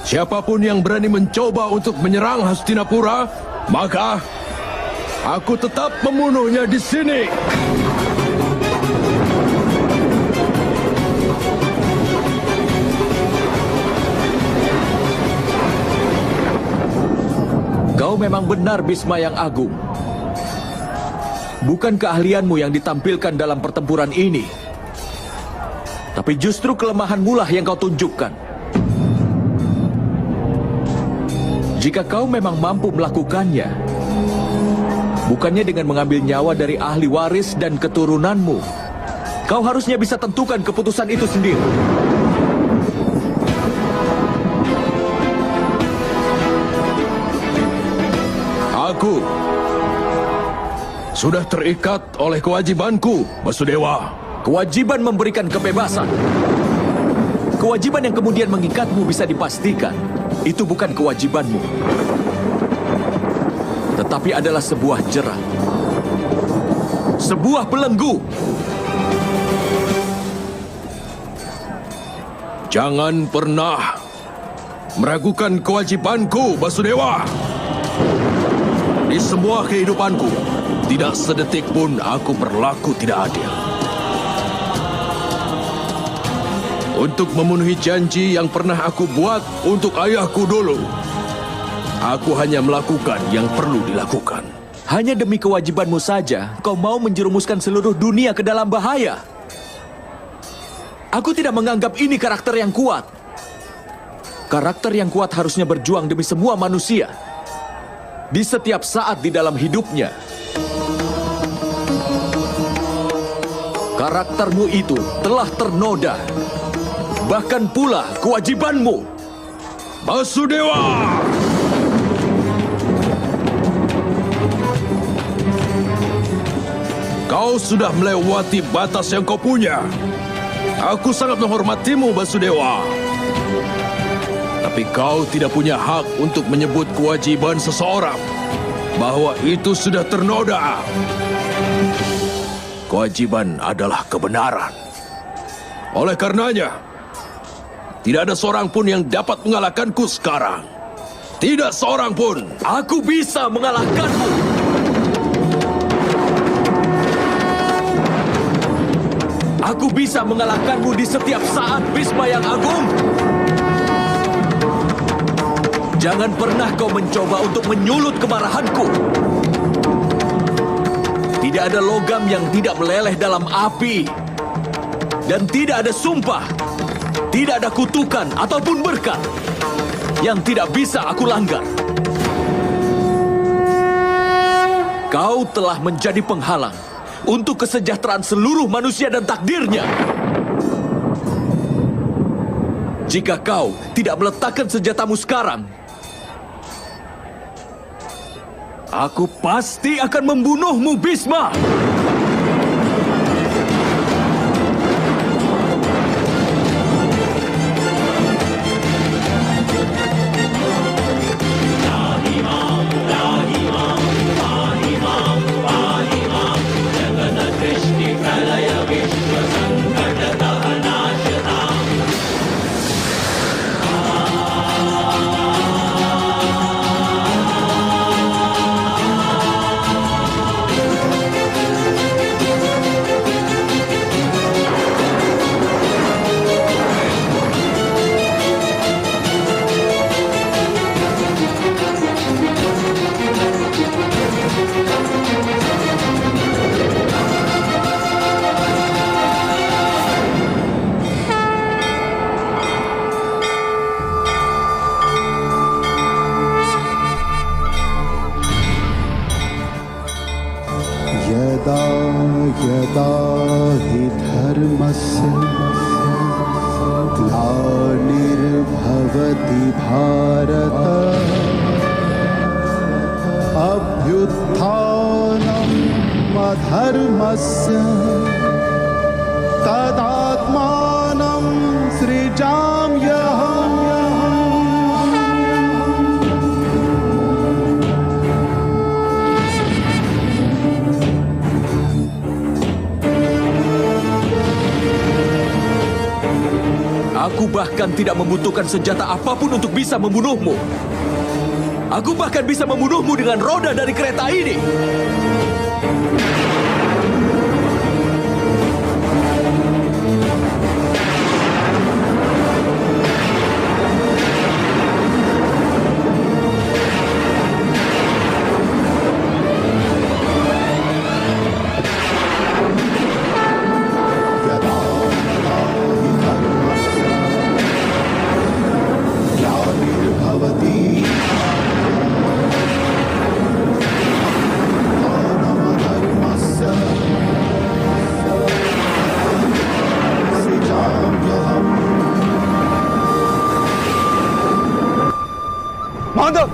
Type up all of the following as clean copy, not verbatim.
Siapapun yang berani mencoba untuk menyerang Hastinapura, maka aku tetap membunuhnya di sini. Kau memang benar, Bhisma yang agung. Bukan keahlianmu yang ditampilkan dalam pertempuran ini, tapi justru kelemahanmu lah yang kau tunjukkan. Jika kau memang mampu melakukannya, bukannya dengan mengambil nyawa dari ahli waris dan keturunanmu, kau harusnya bisa tentukan keputusan itu sendiri. Aku sudah terikat oleh kewajibanku, Basudewa. Kewajiban memberikan kebebasan. Kewajiban yang kemudian mengikatmu bisa dipastikan itu bukan kewajibanmu, tetapi adalah sebuah jerat, sebuah belenggu. Jangan pernah meragukan kewajibanku, Basudewa. Di semua kehidupanku, tidak sedetik pun aku berlaku tidak adil. Untuk memenuhi janji yang pernah aku buat untuk ayahku dulu, aku hanya melakukan yang perlu dilakukan. Hanya demi kewajibanmu saja, kau mau menjerumuskan seluruh dunia ke dalam bahaya. Aku tidak menganggap ini karakter yang kuat. Karakter yang kuat harusnya berjuang demi semua manusia, di setiap saat di dalam hidupnya. Karaktermu itu telah ternoda. Bahkan pula kewajibanmu. Basudewa! Kau sudah melewati batas yang kau punya. Aku sangat menghormatimu, Basudewa. Tapi kau tidak punya hak untuk menyebut kewajiban seseorang bahwa itu sudah ternoda. Kewajiban adalah kebenaran. Oleh karenanya, tidak ada seorang pun yang dapat mengalahkanku sekarang. Tidak seorang pun. Aku bisa mengalahkanmu. Aku bisa mengalahkanmu di setiap saat, Bhisma yang agung. Jangan pernah kau mencoba untuk menyulut kemarahanku. Tidak ada logam yang tidak meleleh dalam api. Dan tidak ada sumpah, tidak ada kutukan ataupun berkat yang tidak bisa aku langgar. Kau telah menjadi penghalang untuk kesejahteraan seluruh manusia dan takdirnya. Jika kau tidak meletakkan senjatamu sekarang, aku pasti akan membunuhmu, Bhisma. यदा यदा हि धर्मस्य ग्लानिर्भवति भारत अभ्युत्थानम् अधर्मस्य तदात्मानं सृजाम्यहम्। Aku bahkan bahkan tidak membutuhkan senjata apapun untuk bisa membunuhmu. Aku bahkan bisa membunuhmu dengan roda dari kereta ini. Mantap!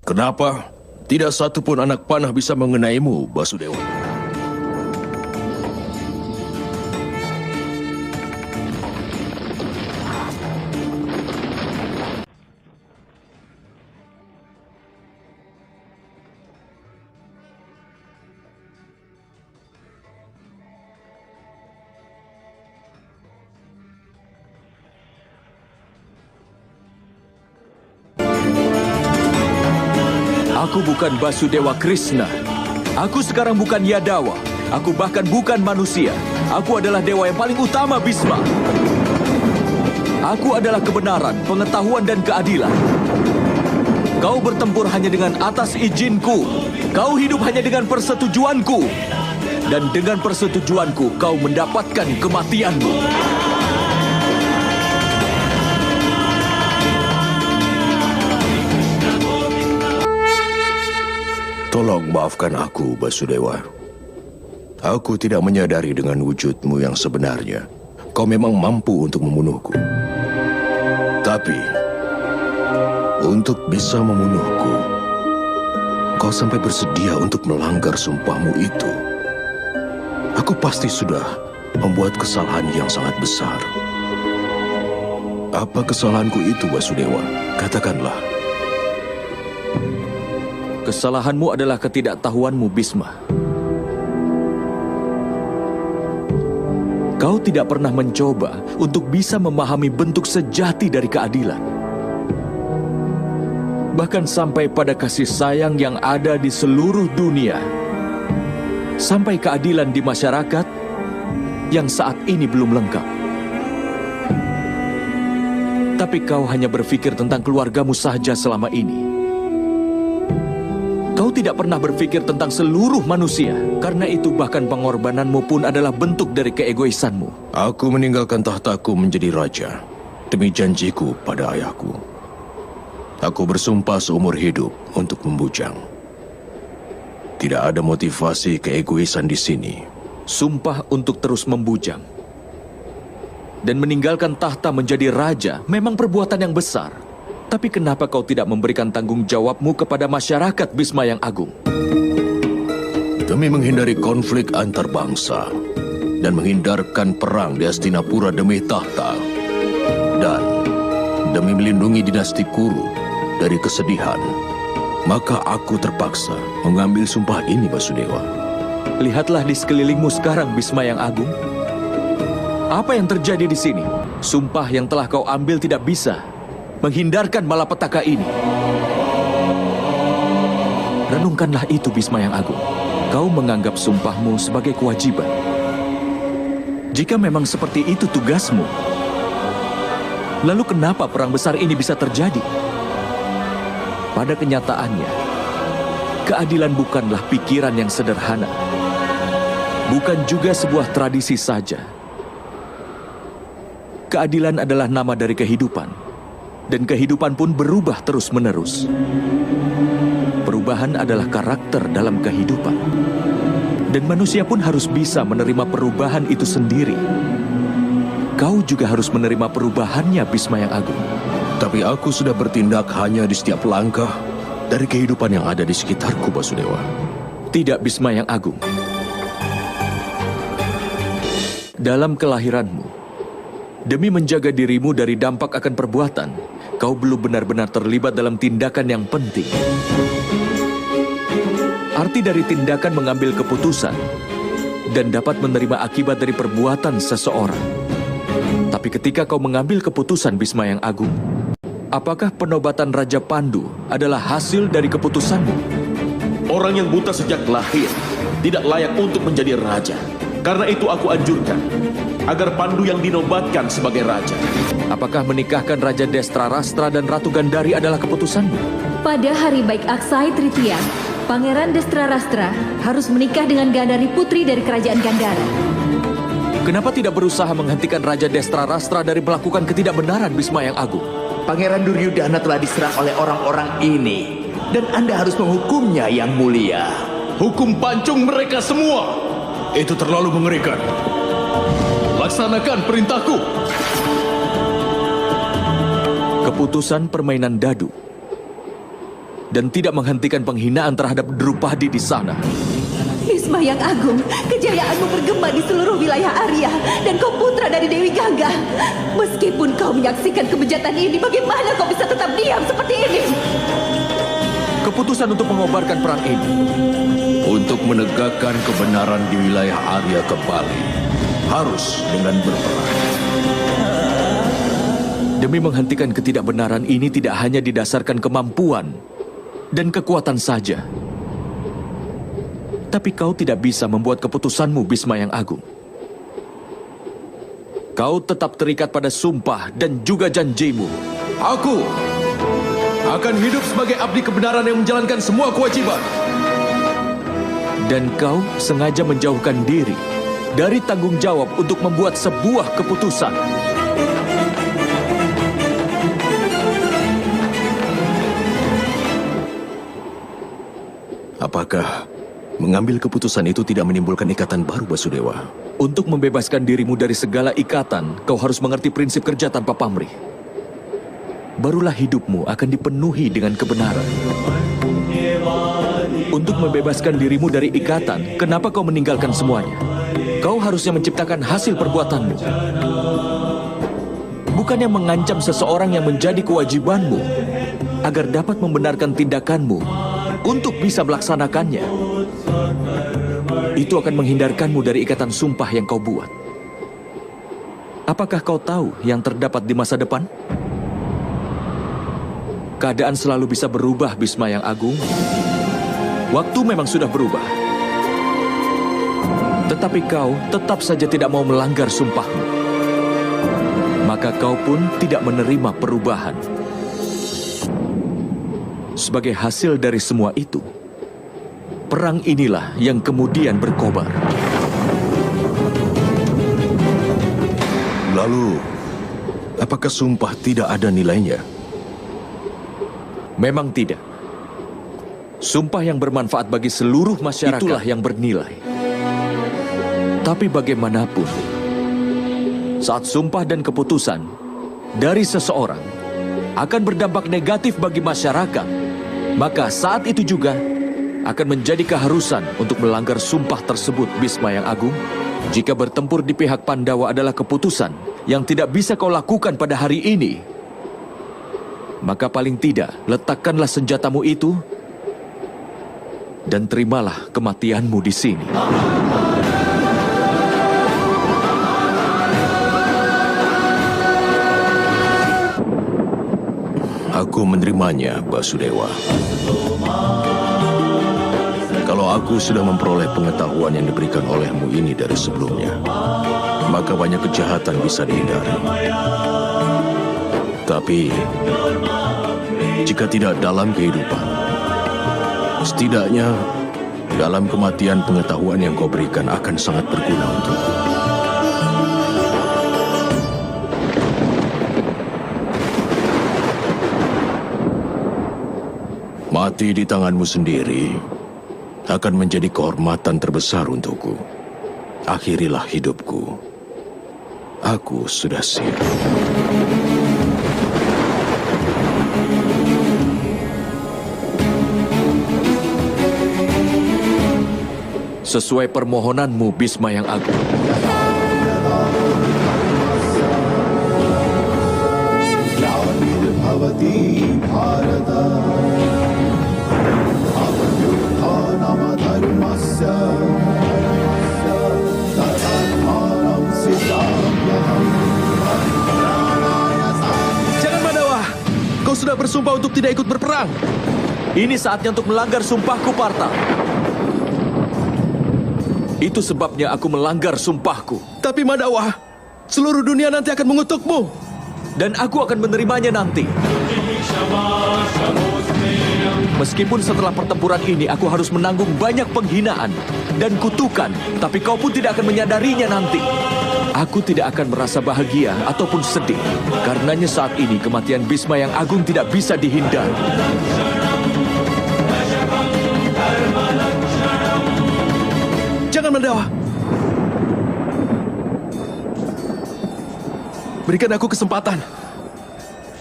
Kenapa? Tidak satu pun anak panah bisa mengenaimu, Basudewa. Aku bukan Basudewa Krishna. Aku sekarang bukan Yadawa. Aku bahkan bukan manusia. Aku adalah dewa yang paling utama, Bhisma. Aku adalah kebenaran, pengetahuan, dan keadilan. Kau bertempur hanya dengan atas izinku. Kau hidup hanya dengan persetujuanku. Dan dengan persetujuanku, kau mendapatkan kematianmu. Tolong maafkan aku, Basudewa. Aku tidak menyadari dengan wujudmu yang sebenarnya. Kau memang mampu untuk membunuhku. Tapi, untuk bisa membunuhku, kau sampai bersedia untuk melanggar sumpahmu itu. Aku pasti sudah membuat kesalahan yang sangat besar. Apa kesalahanku itu, Basudewa? Katakanlah. Kesalahanmu adalah ketidaktahuanmu, Bhisma. Kau tidak pernah mencoba untuk bisa memahami bentuk sejati dari keadilan. Bahkan sampai pada kasih sayang yang ada di seluruh dunia. Sampai keadilan di masyarakat yang saat ini belum lengkap. Tapi kau hanya berpikir tentang keluargamu saja selama ini. Kau tidak pernah berpikir tentang seluruh manusia. Karena itu bahkan pengorbananmu pun adalah bentuk dari keegoisanmu. Aku meninggalkan tahtaku menjadi raja demi janjiku pada ayahku. Aku bersumpah seumur hidup untuk membujang. Tidak ada motivasi keegoisan di sini. Sumpah untuk terus membujang. Dan meninggalkan tahta menjadi raja memang perbuatan yang besar. Tapi kenapa kau tidak memberikan tanggung jawabmu kepada masyarakat, Bhisma yang Agung? Demi menghindari konflik antar bangsa dan menghindarkan perang di Hastinapura demi tahta, dan demi melindungi dinasti Kuru dari kesedihan, maka aku terpaksa mengambil sumpah ini, Basudewa. Lihatlah di sekelilingmu sekarang, Bhisma yang Agung. Apa yang terjadi di sini? Sumpah yang telah kau ambil tidak bisa menghindarkan malapetaka ini. Renungkanlah itu, Bhisma yang Agung. Kau menganggap sumpahmu sebagai kewajiban. Jika memang seperti itu tugasmu, lalu kenapa perang besar ini bisa terjadi? Pada kenyataannya, keadilan bukanlah pikiran yang sederhana. Bukan juga sebuah tradisi saja. Keadilan adalah nama dari kehidupan, dan kehidupan pun berubah terus-menerus. Perubahan adalah karakter dalam kehidupan, dan manusia pun harus bisa menerima perubahan itu sendiri. Kau juga harus menerima perubahannya, Bhisma yang Agung. Tapi aku sudah bertindak hanya di setiap langkah dari kehidupan yang ada di sekitarku, Basudewa. Tidak, Bhisma yang Agung. Dalam kelahiranmu, demi menjaga dirimu dari dampak akan perbuatan, kau belum benar-benar terlibat dalam tindakan yang penting. Arti dari tindakan mengambil keputusan dan dapat menerima akibat dari perbuatan seseorang. Tapi ketika kau mengambil keputusan, Bhisma yang Agung, apakah penobatan Raja Pandu adalah hasil dari keputusanmu? Orang yang buta sejak lahir tidak layak untuk menjadi raja. Karena itu aku anjurkan agar Pandu yang dinobatkan sebagai raja. Apakah menikahkan Raja Destrarastra dan Ratu Gandhari adalah keputusanmu? Pada hari baik Aksai Tritiya, Pangeran Destrarastra harus menikah dengan Gandhari putri dari kerajaan Gandhara. Kenapa tidak berusaha menghentikan Raja Destrarastra dari melakukan ketidakbenaran, Bhisma yang Agung? Pangeran Duryudana telah diserang oleh orang-orang ini, dan Anda harus menghukumnya, Yang Mulia. Hukum pancung mereka semua. Itu terlalu mengerikan. Laksanakan perintahku. Keputusan permainan dadu dan tidak menghentikan penghinaan terhadap Drupadi di sana. Bhisma yang Agung, kejayaanmu bergema di seluruh wilayah Arya, dan kau putra dari Dewi Gangga. Meskipun kau menyaksikan kebejatan ini, bagaimana kau bisa tetap diam seperti ini? Keputusan untuk mengobarkan perang ini, Untuk menegakkan kebenaran di wilayah Arya kembali, harus dengan berperang. demi menghentikan ketidakbenaran ini tidak hanya didasarkan kemampuan dan kekuatan saja. Tapi kau tidak bisa membuat keputusanmu, Bhisma yang Agung. Kau tetap terikat pada sumpah dan juga janjimu. Aku akan hidup sebagai abdi kebenaran yang menjalankan semua kewajiban. Dan kau sengaja menjauhkan diri dari tanggung jawab untuk membuat sebuah keputusan. Apakah mengambil keputusan itu tidak menimbulkan ikatan baru, Basudewa? Untuk membebaskan dirimu dari segala ikatan, kau harus mengerti prinsip kerja tanpa pamrih. Barulah hidupmu akan dipenuhi dengan kebenaran. Untuk membebaskan dirimu dari ikatan, kenapa kau meninggalkan semuanya? Kau harusnya menciptakan hasil perbuatanmu. Bukannya mengancam seseorang yang menjadi kewajibanmu, agar dapat membenarkan tindakanmu untuk bisa melaksanakannya. Itu akan menghindarkanmu dari ikatan sumpah yang kau buat. Apakah kau tahu yang terdapat di masa depan? Keadaan selalu bisa berubah, Bhisma yang Agung. Waktu memang sudah berubah. Tetapi kau tetap saja tidak mau melanggar sumpahmu. Maka kau pun tidak menerima perubahan. Sebagai hasil dari semua itu, perang inilah yang kemudian berkobar. Lalu, apakah sumpah tidak ada nilainya? Memang tidak. Sumpah yang bermanfaat bagi seluruh masyarakat itulah yang bernilai. Tapi bagaimanapun, saat sumpah dan keputusan dari seseorang akan berdampak negatif bagi masyarakat, maka saat itu juga akan menjadi keharusan untuk melanggar sumpah tersebut, Bhisma yang Agung. Jika bertempur di pihak Pandawa adalah keputusan yang tidak bisa kau lakukan pada hari ini, maka paling tidak letakkanlah senjatamu itu dan terimalah kematianmu di sini. Aku menerimanya, Basudewa. Kalau aku sudah memperoleh pengetahuan yang diberikan olehmu ini dari sebelumnya, maka banyak kejahatan bisa dihindari. Tapi, jika tidak dalam kehidupan, setidaknya dalam kematian pengetahuan yang kau berikan akan sangat berguna untukku. Mati di tanganmu sendiri akan menjadi kehormatan terbesar untukku. Akhirilah hidupku. Aku sudah siap. Sesuai permohonanmu, Bhisma yang agung. Jangan, Mandawa! Kau sudah bersumpah untuk tidak ikut berperang. Ini saatnya untuk melanggar sumpahku, Partha. Itu sebabnya aku melanggar sumpahku. Tapi Mandawa, seluruh dunia nanti akan mengutukmu. Dan aku akan menerimanya nanti. Meskipun setelah pertempuran ini aku harus menanggung banyak penghinaan dan kutukan, tapi kau pun tidak akan menyadarinya nanti. Aku tidak akan merasa bahagia ataupun sedih. Karenanya saat ini kematian Bhisma yang agung tidak bisa dihindari. Jangan, Mandawa. Berikan aku kesempatan.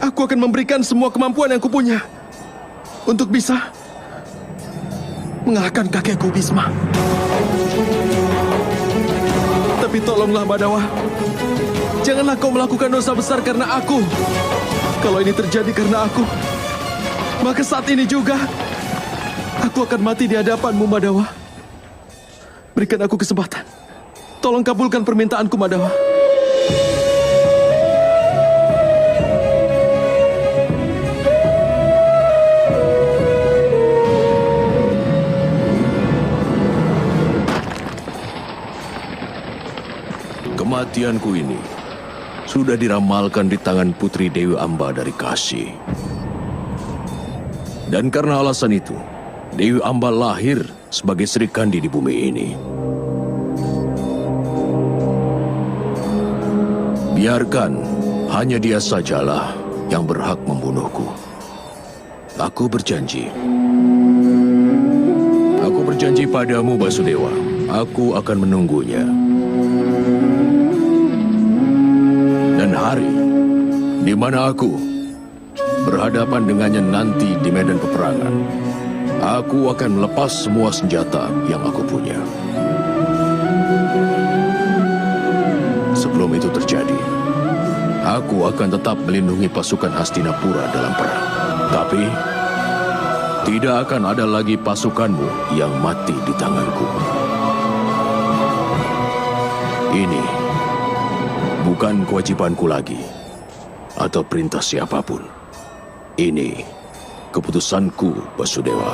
Aku akan memberikan semua kemampuan yang kupunya untuk bisa mengalahkan kakekku Bhisma. Tapi tolonglah, Mandawa. Janganlah kau melakukan dosa besar karena aku. Kalau ini terjadi karena aku, maka saat ini juga aku akan mati di hadapanmu, Mandawa. Berikan aku kesempatan. Tolong kabulkan permintaanku, Mandawa. Kematianku ini sudah diramalkan di tangan Putri Dewi Amba dari Kashi. Dan karena alasan itu, Dewi Amba lahir sebagai Sri Kandi di bumi ini. Biarkan hanya dia sajalah yang berhak membunuhku. Aku berjanji. Aku berjanji padamu, Basudewa. Aku akan menunggunya. Dan hari di mana aku berhadapan dengannya nanti di medan peperangan, aku akan melepas semua senjata yang aku punya. Sebelum itu terjadi, aku akan tetap melindungi pasukan Hastinapura dalam perang. Tapi, tidak akan ada lagi pasukanmu yang mati di tanganku. Ini bukan kewajibanku lagi, atau perintah siapapun. Ini keputusanku, Basudewa.